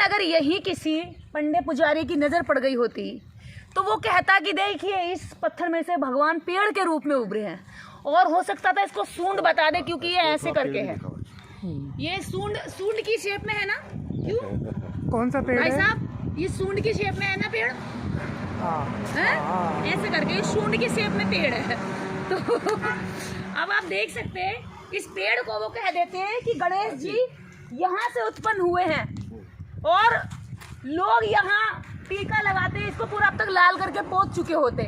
अगर यही किसी पंडे पुजारी की नज़र पड़ गई होती तो वो कहता कि देखिए इस पत्थर में से भगवान पेड़ के रूप में उभरे हैं, और हो सकता था इसको सूंड बता दे क्योंकि ये ऐसे करके है, ये सूंड की शेप में है ना। क्यों कौन सा पेड़ भाई है? साहब, ये सूंड की शेप में है ना पेड़, है ऐसे करके सूंड की शेप में पेड़ है। तो अब आप देख सकते हैं इस पेड़ को वो कह देते हैं कि गणेश जी यहाँ से उत्पन्न हुए हैं, और लोग यहाँ टीका लगाते, इसको पूरा अब तक लाल करके पोत चुके होते।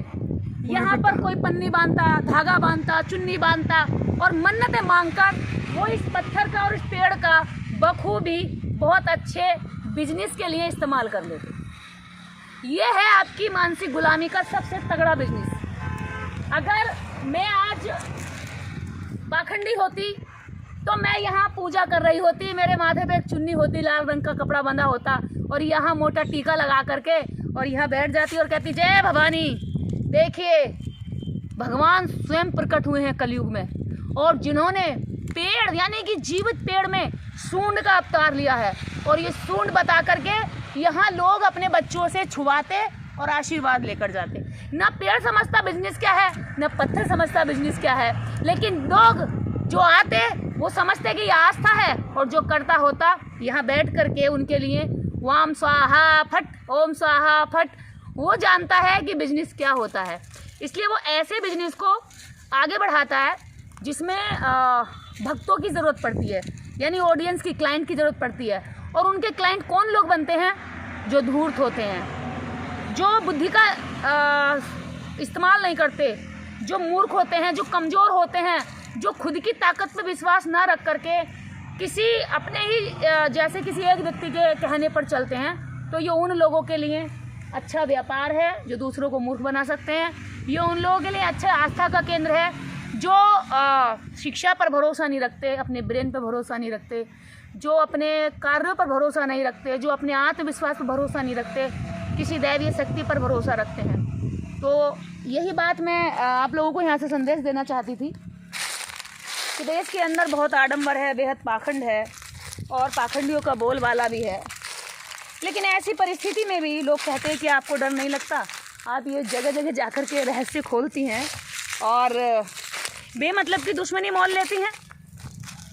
यहाँ पर कोई पन्नी बांधता, धागा बांधता, चुन्नी बांधता और मन्नतें मांगकर वो इस पत्थर का और इस पेड़ का बखूबी बहुत अच्छे बिजनेस के लिए इस्तेमाल कर लेते। ये है आपकी मानसिक गुलामी का सबसे तगड़ा बिजनेस। अगर मैं आज पाखंडी होती तो मैं यहाँ पूजा कर रही होती, मेरे माथे पे एक चुन्नी होती, लाल रंग का कपड़ा बंधा होता, और यहाँ मोटा टीका लगा करके और यहाँ बैठ जाती और कहती जय भवानी, देखिए भगवान स्वयं प्रकट हुए हैं कलयुग में, और जिन्होंने पेड़ यानी कि जीवित पेड़ में सूंड का अवतार लिया है, और ये सूंड बता करके यहाँ लोग अपने बच्चों से छुआते और आशीर्वाद लेकर जाते। ना पेड़ समझता बिजनेस क्या है, ना पत्थर समझता बिजनेस क्या है, लेकिन लोग जो आते वो समझते कि ये आस्था है, और जो करता होता यहाँ बैठ करके उनके लिए वाम स्वाहा फट ओम स्वाहा फट, वो जानता है कि बिजनेस क्या होता है। इसलिए वो ऐसे बिजनेस को आगे बढ़ाता है जिसमें भक्तों की ज़रूरत पड़ती है, यानी ऑडियंस की, क्लाइंट की ज़रूरत पड़ती है। और उनके क्लाइंट कौन लोग बनते हैं? जो धूर्त होते हैं, जो बुद्धि का इस्तेमाल नहीं करते, जो मूर्ख होते हैं, जो कमज़ोर होते हैं, जो खुद की ताकत पर विश्वास ना रख करके किसी अपने ही जैसे किसी एक व्यक्ति के कहने पर चलते हैं। तो ये उन लोगों के लिए अच्छा व्यापार है जो दूसरों को मूर्ख बना सकते हैं। ये उन लोगों के लिए अच्छा आस्था का केंद्र है जो शिक्षा पर भरोसा नहीं रखते, अपने ब्रेन पर भरोसा नहीं रखते, जो अपने कार्यों पर भरोसा नहीं रखते, जो अपने आत्मविश्वास पर भरोसा नहीं रखते, किसी दैवीय शक्ति पर भरोसा रखते हैं। तो यही बात मैं आप लोगों को यहाँ से संदेश देना चाहती थी कि देश के अंदर बहुत आडंबर है, बेहद पाखंड है, और पाखंडियों का बोलबाला भी है। लेकिन ऐसी परिस्थिति में भी लोग कहते हैं कि आपको डर नहीं लगता, आप ये जगह जगह जाकर के रहस्य खोलती हैं और बेमतलब की दुश्मनी मोल लेती हैं।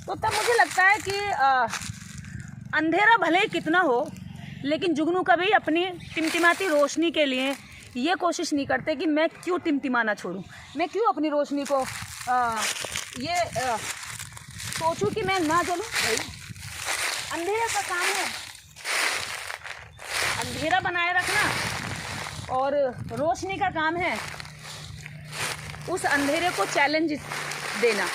तो तब मुझे लगता है कि अंधेरा भले ही कितना हो, लेकिन जुगनू कभी अपनी टिमटिमाती रोशनी के लिए ये कोशिश नहीं करते कि मैं क्यों टिमटिमाना छोड़ूं, मैं क्यों अपनी रोशनी को सोचूं कि मैं ना जलूं। अंधेरे का काम है अंधेरा बनाए रखना, और रोशनी का काम है उस अंधेरे को चैलेंज देना।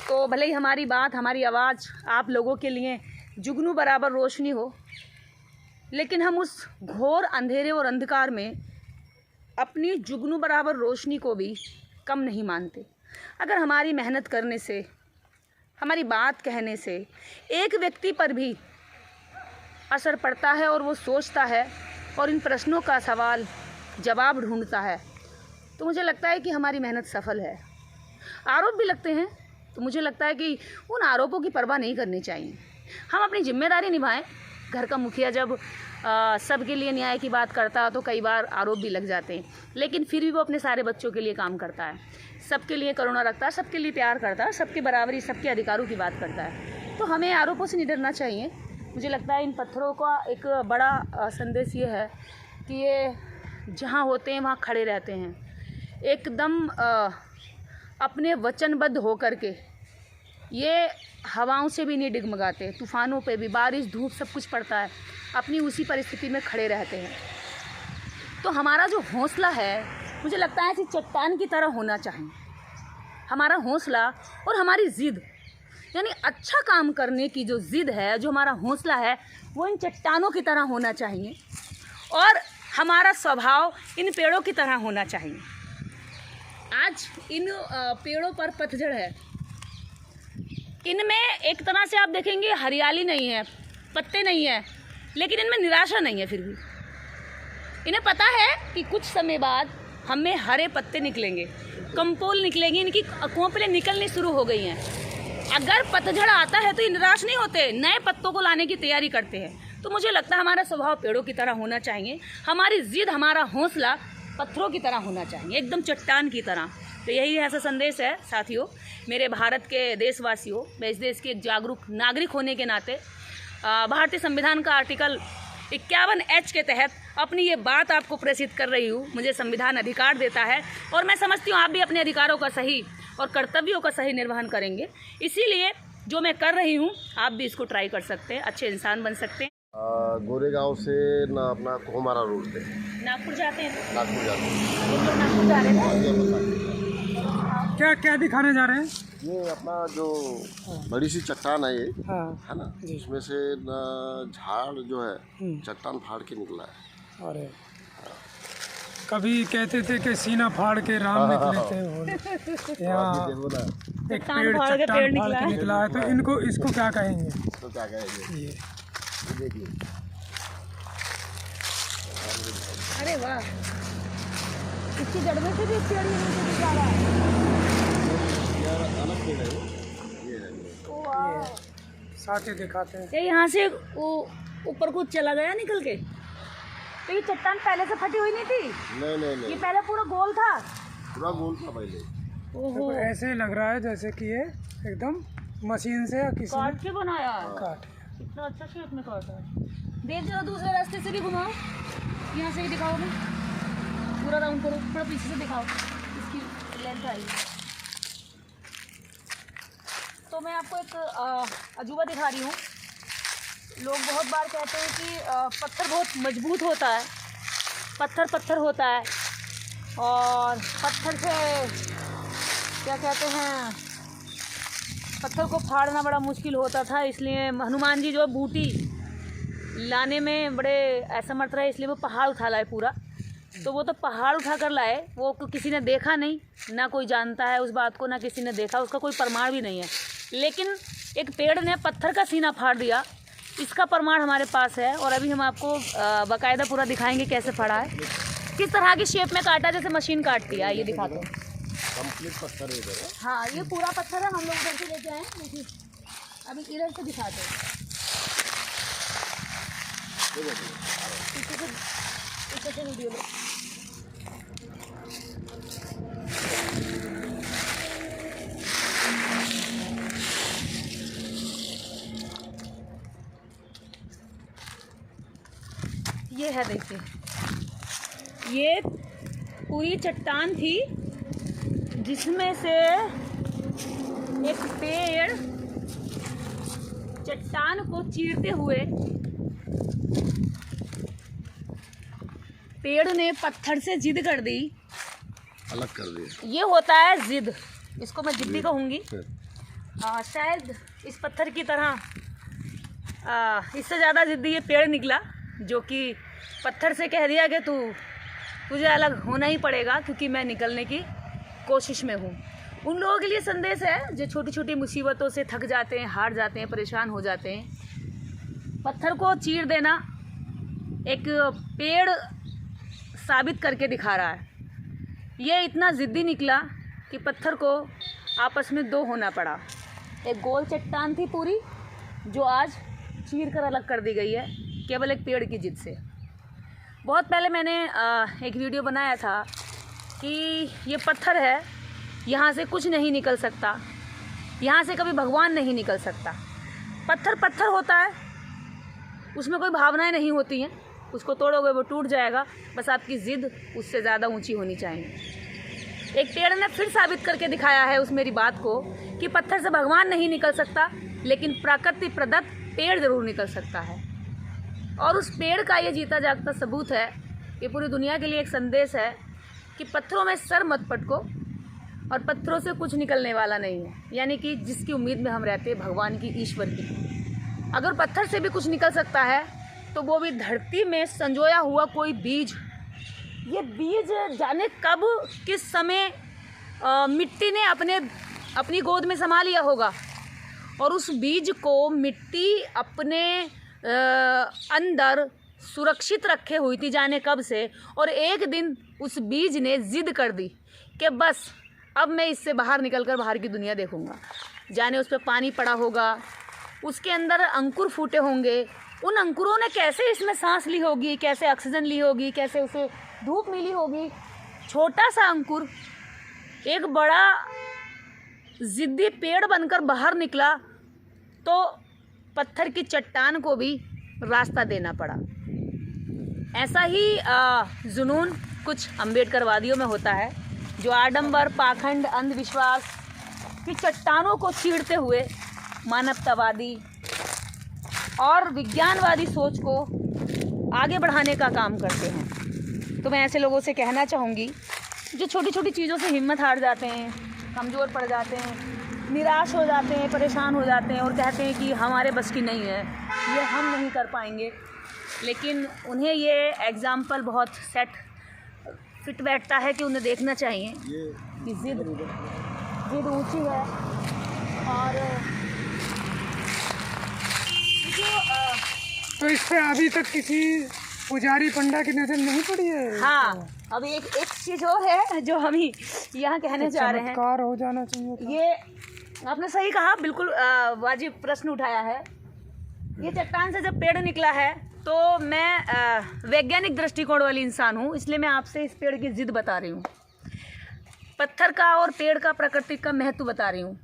तो भले ही हमारी बात, हमारी आवाज़ आप लोगों के लिए जुगनू बराबर रोशनी हो, लेकिन हम उस घोर अंधेरे और अंधकार में अपनी जुगनू बराबर रोशनी को भी कम नहीं मानते। अगर हमारी मेहनत करने से, हमारी बात कहने से एक व्यक्ति पर भी असर पड़ता है और वो सोचता है और इन प्रश्नों का सवाल जवाब ढूंढता है, तो मुझे लगता है कि हमारी मेहनत सफल है। आरोप भी लगते हैं तो मुझे लगता है कि उन आरोपों की परवाह नहीं करनी चाहिए, हम अपनी जिम्मेदारी निभाएं। घर का मुखिया जब सबके लिए न्याय की बात करता तो कई बार आरोप भी लग जाते हैं, लेकिन फिर भी वो अपने सारे बच्चों के लिए काम करता है, सबके लिए करुणा रखता है, सबके लिए प्यार करता है, सबके बराबरी, सबके अधिकारों की बात करता है। तो हमें आरोपों से नहीं डरना चाहिए। मुझे लगता है इन पत्थरों का एक बड़ा संदेश ये है कि ये जहाँ होते हैं वहाँ खड़े रहते हैं, एकदम अपने वचनबद्ध होकर के। ये हवाओं से भी नहीं डिगमगाते, तूफ़ानों पे भी, बारिश धूप सब कुछ पड़ता है, अपनी उसी परिस्थिति में खड़े रहते हैं। तो हमारा जो हौसला है, मुझे लगता है ऐसी चट्टान की तरह होना चाहिए। हमारा हौसला और हमारी ज़िद, यानी अच्छा काम करने की जो ज़िद है, जो हमारा हौसला है, वो इन चट्टानों की तरह होना चाहिए, और हमारा स्वभाव इन पेड़ों की तरह होना चाहिए। आज इन पेड़ों पर पतझड़ है, इनमें एक तरह से आप देखेंगे हरियाली नहीं है, पत्ते नहीं है, लेकिन इनमें निराशा नहीं है। फिर भी इन्हें पता है कि कुछ समय बाद हमें हरे पत्ते निकलेंगे, कंपोल निकलेंगी, इनकी कोंपलें निकलनी शुरू हो गई हैं। अगर पतझड़ आता है तो ये निराश नहीं होते, नए पत्तों को लाने की तैयारी करते हैं। तो मुझे लगता है हमारा स्वभाव पेड़ों की तरह होना चाहिए, हमारी जिद, हमारा हौसला पत्थरों की तरह होना चाहिए, एकदम चट्टान की तरह। तो यही ऐसा संदेश है साथियों, मेरे भारत के देशवासियों। मैं इस देश के एक जागरूक नागरिक होने के नाते भारतीय संविधान का आर्टिकल 51H के तहत अपनी ये बात आपको प्रेषित कर रही हूँ। मुझे संविधान अधिकार देता है और मैं समझती हूँ आप भी अपने अधिकारों का सही और कर्तव्यों का सही निर्वहन करेंगे। इसीलिए जो मैं कर रही हूँ आप भी इसको ट्राई कर सकते हैं, अच्छे इंसान बन सकते हैं। गोरेगांव से ना अपना कोहमारा रोड पे नागपुर जाते हैं, नागपुर जाते हैं। हम लोग नागपुर जा रहे हैं। क्या क्या दिखाने जा रहे हैं? ये अपना जो बड़ी सी चट्टान है ये, हाँ है ना, इसमें से न झाड़ जो है चट्टान फाड़ के निकला है। अरे कभी कहते थे कि सीना फाड़ के राम निकले थे, यहाँ देखो ना, एक चट्टान पेड़ फाड़ के चट्टान पेड़ फाड़ के निकला है। तो इनको इसको क्या कहेंगे? तो क्या कहेंगे, ये ये देखिए। अरे वाह, इसकी जड़ में से भी एक पेड़ नीचे दिखा रहा है। यार अलग पेड़ है ये है। वाह, साथे दिखाते हैं। ये यहाँ से वो ऊपर को चला गया निकल के। तो ये चट्टान पहले से फटी हुई नहीं थी, नहीं नहीं ये नहीं, पहले पूरा गोल था। पूरा गोल था पहले। ओहो, तो ऐसे ही लग रहा है जैसे कि ये एकदम मशीन से या किसी ने काट के बनाया है। काट। इतना अच्छा शेप में काटा है। देख जरा दूसरे रास्ते से भी घुमाओ, यहाँ से भी दिखाओ, भी पूरा राउंड करो, थोड़ा पीछे से दिखाओ, इसकी लेंथ आई। तो मैं आपको एक अजूबा दिखा रही हूँ। लोग बहुत बार कहते हैं कि पत्थर बहुत मजबूत होता है, पत्थर होता है और पत्थर से क्या कहते हैं, पत्थर को फाड़ना बड़ा मुश्किल होता था, इसलिए हनुमान जी जो बूटी लाने में बड़े असमर्थ रहे, इसलिए वो पहाड़ उठा लाए पूरा। तो वो तो पहाड़ उठा कर लाए, वो किसी ने देखा नहीं, ना कोई जानता है उस बात को, ना किसी ने देखा, उसका कोई प्रमाण भी नहीं है। लेकिन एक पेड़ ने पत्थर का सीना फाड़ दिया, इसका प्रमाण हमारे पास है। और अभी हम आपको बाकायदा पूरा दिखाएंगे कैसे फाड़ा है, किस तरह की शेप में काटा, जैसे मशीन काटती है। ये दिखाते हैं, कंप्लीट पत्थर है इधर। हाँ ये पूरा पत्थर है, हम लोग उधर से लेके आए हैं। देखिए अभी इधर से दिखाते हैं, पीछे से वीडियो लो। ये है, देखिए ये पूरी चट्टान थी जिसमें से एक पेड़ चट्टान को चीरते हुए पेड़ ने पत्थर से जिद कर दी, अलग कर दिया। ये होता है जिद, इसको मैं जिद्दी कहूँगी। शायद इस पत्थर की तरह इससे ज़्यादा जिद्दी ये पेड़ निकला, जो कि पत्थर से कह दिया कि तुझे अलग होना ही पड़ेगा, क्योंकि मैं निकलने की कोशिश में हूँ। उन लोगों के लिए संदेश है जो छोटी छोटी मुसीबतों से थक जाते हैं, हार जाते हैं, परेशान हो जाते हैं। पत्थर को चीर देना एक पेड़ साबित करके दिखा रहा है। ये इतना ज़िद्दी निकला कि पत्थर को आपस में दो होना पड़ा। एक गोल चट्टान थी पूरी, जो आज चीर कर अलग कर दी गई है केवल एक पेड़ की जिद से। बहुत पहले मैंने एक वीडियो बनाया था कि ये पत्थर है, यहाँ से कुछ नहीं निकल सकता, यहाँ से कभी भगवान नहीं निकल सकता। पत्थर पत्थर होता है, उसमें कोई भावनाएं नहीं होती हैं, उसको तोड़ोगे वो टूट जाएगा, बस आपकी ज़िद उससे ज़्यादा ऊंची होनी चाहिए। एक पेड़ ने फिर साबित करके दिखाया है उस मेरी बात को कि पत्थर से भगवान नहीं निकल सकता, लेकिन प्रकृति प्रदत्त पेड़ ज़रूर निकल सकता है। और उस पेड़ का ये जीता जागता सबूत है, ये पूरी दुनिया के लिए एक संदेश है कि पत्थरों में सर मत पटको और पत्थरों से कुछ निकलने वाला नहीं है। यानी कि जिसकी उम्मीद में हम रहते हैं, भगवान की, ईश्वर की। अगर पत्थर से भी कुछ निकल सकता है तो वो भी धरती में संजोया हुआ कोई बीज। ये बीज जाने कब किस समय मिट्टी ने अपनी गोद में समा लिया होगा, और उस बीज को मिट्टी अपने अंदर सुरक्षित रखे हुई थी जाने कब से। और एक दिन उस बीज ने जिद कर दी कि बस अब मैं इससे बाहर निकलकर बाहर की दुनिया देखूंगा। जाने उस पर पानी पड़ा होगा, उसके अंदर अंकुर फूटे होंगे, उन अंकुरों ने कैसे इसमें सांस ली होगी, कैसे ऑक्सीजन ली होगी, कैसे उसे धूप मिली होगी। छोटा सा अंकुर एक बड़ा जिद्दी पेड़ बनकर बाहर निकला तो पत्थर की चट्टान को भी रास्ता देना पड़ा। ऐसा ही जुनून कुछ अम्बेडकरवादियों में होता है, जो आडंबर, पाखंड, अंधविश्वास की चट्टानों को चीरते हुए मानवतावादी और विज्ञानवादी सोच को आगे बढ़ाने का काम करते हैं। तो मैं ऐसे लोगों से कहना चाहूँगी जो छोटी छोटी चीज़ों से हिम्मत हार जाते हैं, कमज़ोर पड़ जाते हैं, निराश हो जाते हैं, परेशान हो जाते हैं और कहते हैं कि हमारे बस की नहीं है, ये हम नहीं कर पाएंगे। लेकिन उन्हें ये एग्ज़ाम्पल बहुत फिट बैठता है कि उन्हें देखना चाहिए कि जिद ऊंची है। और तो इस पे अभी तक किसी पुजारी पंडा की नजर नहीं पड़ी है? हाँ, अब एक चीज़ और है जो हम ही यहाँ कहने जा रहे हैं। चमत्कार हो जाना चाहिए था। ये आपने सही कहा, बिल्कुल वाजिब प्रश्न उठाया है। ये चट्टान से जब पेड़ निकला है तो मैं वैज्ञानिक दृष्टिकोण वाली इंसान हूँ, इसलिए मैं आपसे इस पेड़ की जिद बता रही हूँ, पत्थर का और पेड़ का, प्रकृति का महत्व बता रही हूँ।